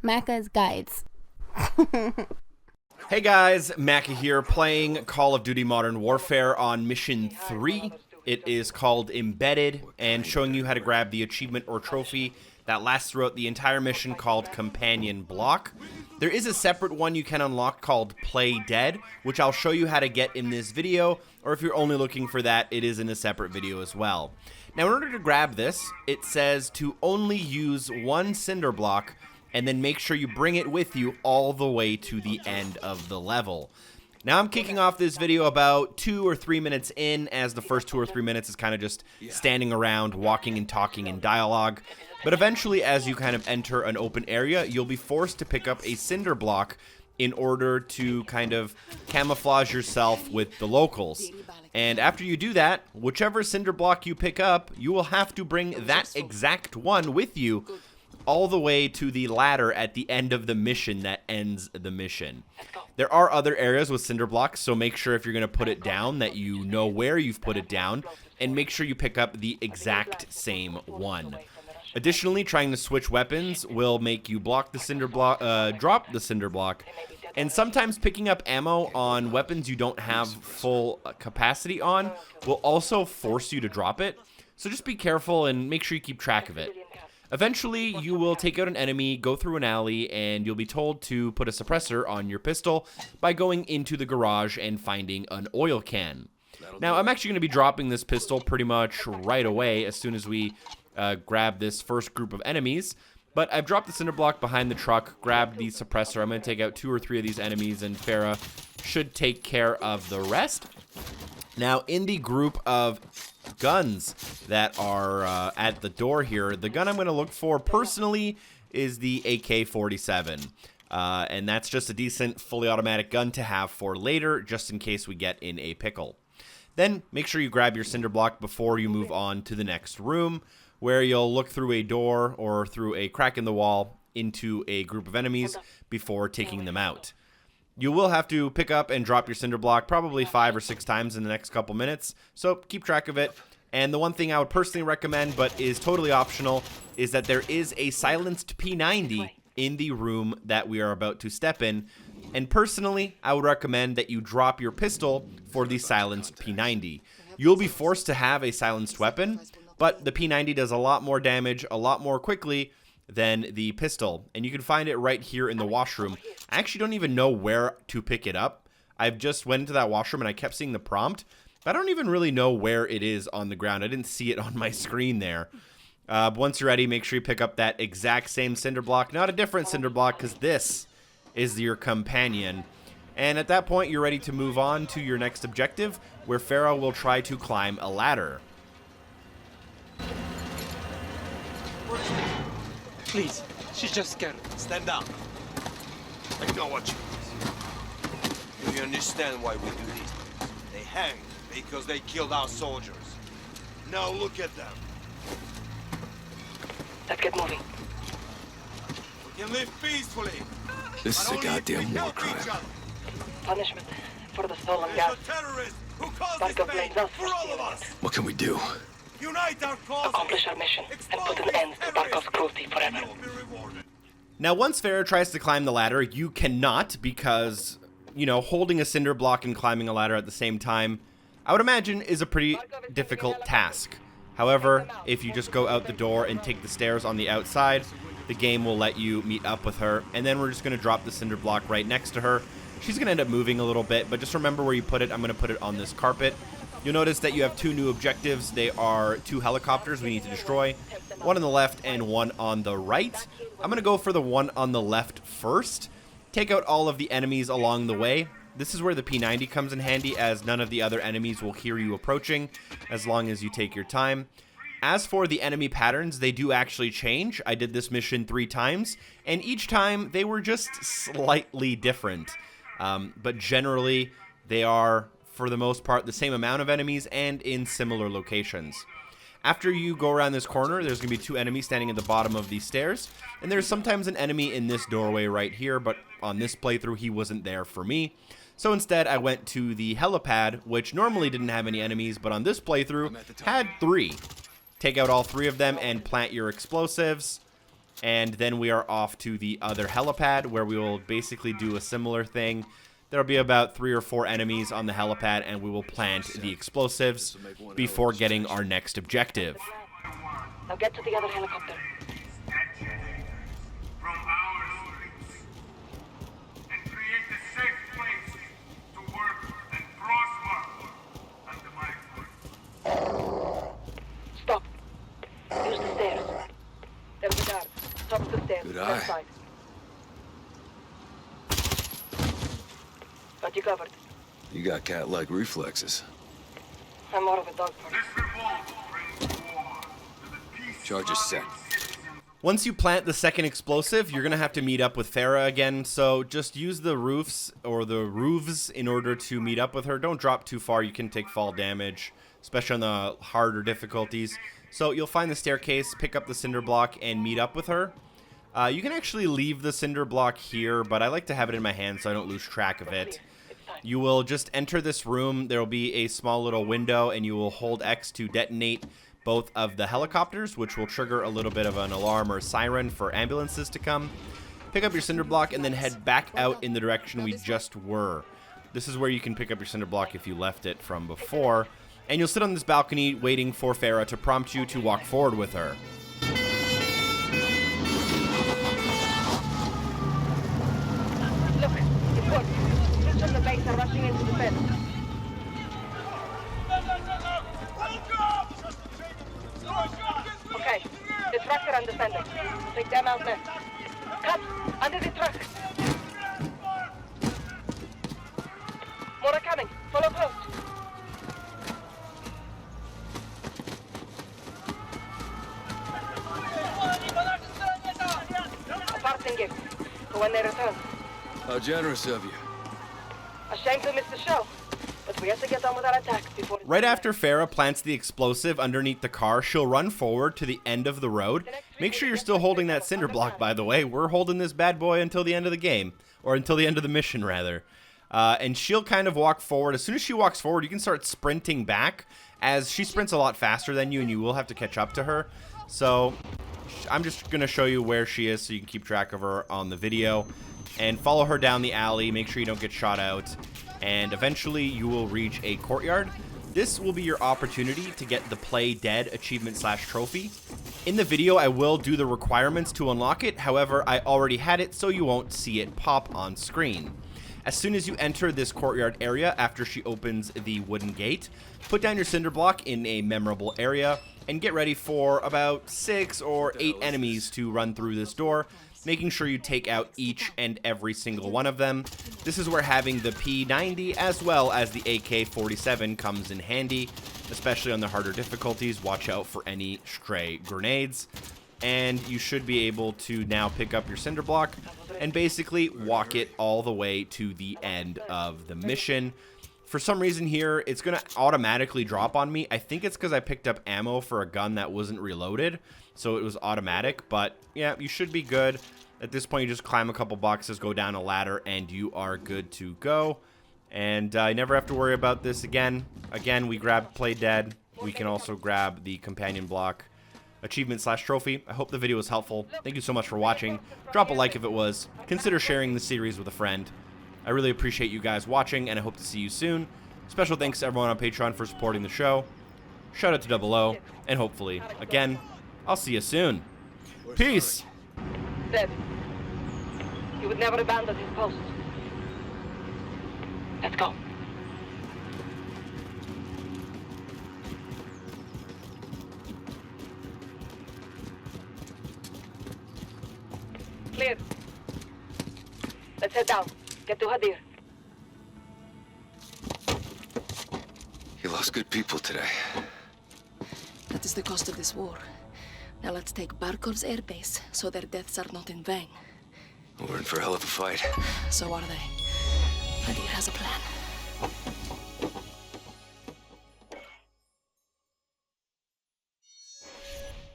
Macca's Guides. Hey guys, Macca here, playing Call of Duty Modern Warfare on Mission 3. It is called Embedded, and showing you how to grab the achievement or trophy that lasts throughout the entire mission called Companion Block. There is a separate one you can unlock called Play Dead, which I'll show you how to get in this video, or if you're only looking for that, it is in a separate video as well. Now in order to grab this, it says to only use one cinder block, and then make sure you bring it with you all the way to the end of the level. Now I'm kicking off this video about 2 or 3 minutes in, as the first 2 or 3 minutes is kind of just standing around, walking and talking in dialogue. But eventually, as you kind of enter an open area, you'll be forced to pick up a cinder block in order to kind of camouflage yourself with the locals. And after you do that, whichever cinder block you pick up, you will have to bring that exact one with you all the way to the ladder at the end of the mission that ends the mission. There are other areas with cinder blocks, so make sure if you're going to put it down that you know where you've put it down, and make sure you pick up the exact same one. Additionally, trying to switch weapons will make you block the cinder block, drop the cinder block, and sometimes picking up ammo on weapons you don't have full capacity on will also force you to drop it, so just be careful and make sure you keep track of it. Eventually, you will take out an enemy, go through an alley, and you'll be told to put a suppressor on your pistol by going into the garage and finding an oil can. Now, I'm actually going to be dropping this pistol pretty much right away as soon as we grab this first group of enemies. But I've dropped the cinder block behind the truck, grabbed the suppressor. I'm going to take out 2 or 3 of these enemies, and Farah should take care of the rest. Now, in the group of guns that are at the door here, the gun I'm going to look for personally is the AK-47. And that's just a decent fully automatic gun to have for later, just in case we get in a pickle. Then make sure you grab your cinder block before you move on to the next room, where you'll look through a door or through a crack in the wall into a group of enemies before taking them out. You will have to pick up and drop your cinder block probably 5 or 6 times in the next couple minutes, so keep track of it. And the one thing I would personally recommend, but is totally optional, is that there is a silenced P90 in the room that we are about to step in. And personally, I would recommend that you drop your pistol for the silenced P90. You'll be forced to have a silenced weapon, but the P90 does a lot more damage, a lot more quickly than the pistol, and you can find it right here in the washroom. I actually don't even know where to pick it up. I've just went into that washroom and I kept seeing the prompt, but I don't even really know where it is on the ground. I didn't see it on my screen there. Once you're ready, make sure you pick up that exact same cinder block, not a different cinder block, because this is your companion. And at that point, you're ready to move on to your next objective, where Farah will try to climb a ladder. Please, she's just scared. Stand down. I know what you do. You understand why we do this? They hang because they killed our soldiers. Now look at them. Let's get moving. We can live peacefully. This is a goddamn war crime. Punishment for the stolen There's gas. a terrorist who caused Barca this pain blames us for all of us. What can we do? Unite our cause. Accomplish our mission and put an end to Barca's cruelty forever. You will be rewarded. Now, once Farah tries to climb the ladder, you cannot, because, you know, holding a cinder block and climbing a ladder at the same time, I would imagine, is a pretty difficult task. However, if you just go out the door and take the stairs on the outside, the game will let you meet up with her, and then we're just going to drop the cinder block right next to her. She's going to end up moving a little bit, but just remember where you put it. I'm going to put it on this carpet. You'll notice that you have 2 new objectives. They are 2 helicopters we need to destroy, one on the left and one on the right. I'm going to go for the one on the left first. Take out all of the enemies along the way. This is where the P90 comes in handy, as none of the other enemies will hear you approaching as long as you take your time. As for the enemy patterns, they do actually change. I did this mission 3 times, and each time they were just slightly different. But generally, they are, for the most part, the same amount of enemies and in similar locations. After you go around this corner, there's going to be 2 enemies standing at the bottom of these stairs, and there's sometimes an enemy in this doorway right here, but on this playthrough, he wasn't there for me. So instead, I went to the helipad, which normally didn't have any enemies, but on this playthrough, had 3. Take out all 3 of them and plant your explosives. And then we are off to the other helipad, where we will basically do a similar thing. There'll be about 3 or 4 enemies on the helipad, and we will plant the explosives before getting our next objective. Now get to the other helicopter. From our streets and create a safe place to work and prosper under my foot. Stop. Use the stairs. There's a guard. Top of the stairs. Good Left eye. side. Got you covered. You got cat-like reflexes. I'm more of a dog party. This revolt brings war to the peace. Charges set. Once you plant the second explosive, you're going to have to meet up with Farah again, so just use the roofs or the roofs in order to meet up with her. Don't drop too far, you can take fall damage, especially on the harder difficulties. So you'll find the staircase, pick up the cinder block, and meet up with her. You can actually leave the cinder block here, but I like to have it in my hand so I don't lose track of it. You will just enter this room. There will be a small little window, and you will hold X to detonate both of the helicopters, which will trigger a little bit of an alarm or siren for ambulances to come. Pick up your cinder block and then head back out in the direction we just were. This is where you can pick up your cinder block if you left it from before. And you'll sit on this balcony waiting for Farah to prompt you to walk forward with her. Look, it's worked. Troops from the base are rushing into the fence. Okay, the trucks are undefended. Take them out next. Cut! Under the truck! More are coming. Follow close. A parting gift for when they return. How generous of you. A shame to miss the show, but we have to get on with our attacks before... Right after Farah plants the explosive underneath the car, she'll run forward to the end of the road. Make sure you're still holding that cinder block, by the way. We're holding this bad boy until the end of the game, or until the end of the mission, rather. And she'll kind of walk forward. As soon as she walks forward, you can start sprinting back, as she sprints a lot faster than you, and you will have to catch up to her. So I'm just going to show you where she is so you can keep track of her on the video. And follow her down the alley, make sure you don't get shot out, and eventually you will reach a courtyard. This will be your opportunity to get the Play Dead achievement / trophy. In the video, I will do the requirements to unlock it, however, I already had it, so you won't see it pop on screen. As soon as you enter this courtyard area, after she opens the wooden gate, put down your cinder block in a memorable area, and get ready for about 6 or 8 enemies to run through this door, making sure you take out each and every single one of them. This is where having the P90 as well as the AK-47 comes in handy, especially on the harder difficulties. Watch out for any stray grenades. And you should be able to now pick up your cinder block and basically walk it all the way to the end of the mission. For some reason here, it's going to automatically drop on me. I think it's because I picked up ammo for a gun that wasn't reloaded, so it was automatic. But yeah, you should be good. At this point, you just climb a couple boxes, go down a ladder, and you are good to go. And I never have to worry about this again. Again, we grabbed Play Dead. We can also grab the companion block achievement / trophy. I hope the video was helpful. Thank you so much for watching. Drop a like if it was. Consider sharing the series with a friend. I really appreciate you guys watching, and I hope to see you soon. Special thanks to everyone on Patreon for supporting the show. Shout out to Double O, and hopefully, again, I'll see you soon. Peace! Dead. He would never abandon his post. Let's go. Clear. Let's head down. Get to Hadir. You lost good people today. That is the cost of this war. Now let's take Barkov's airbase, so their deaths are not in vain. We're in for a hell of a fight. So are they. Hadir has a plan.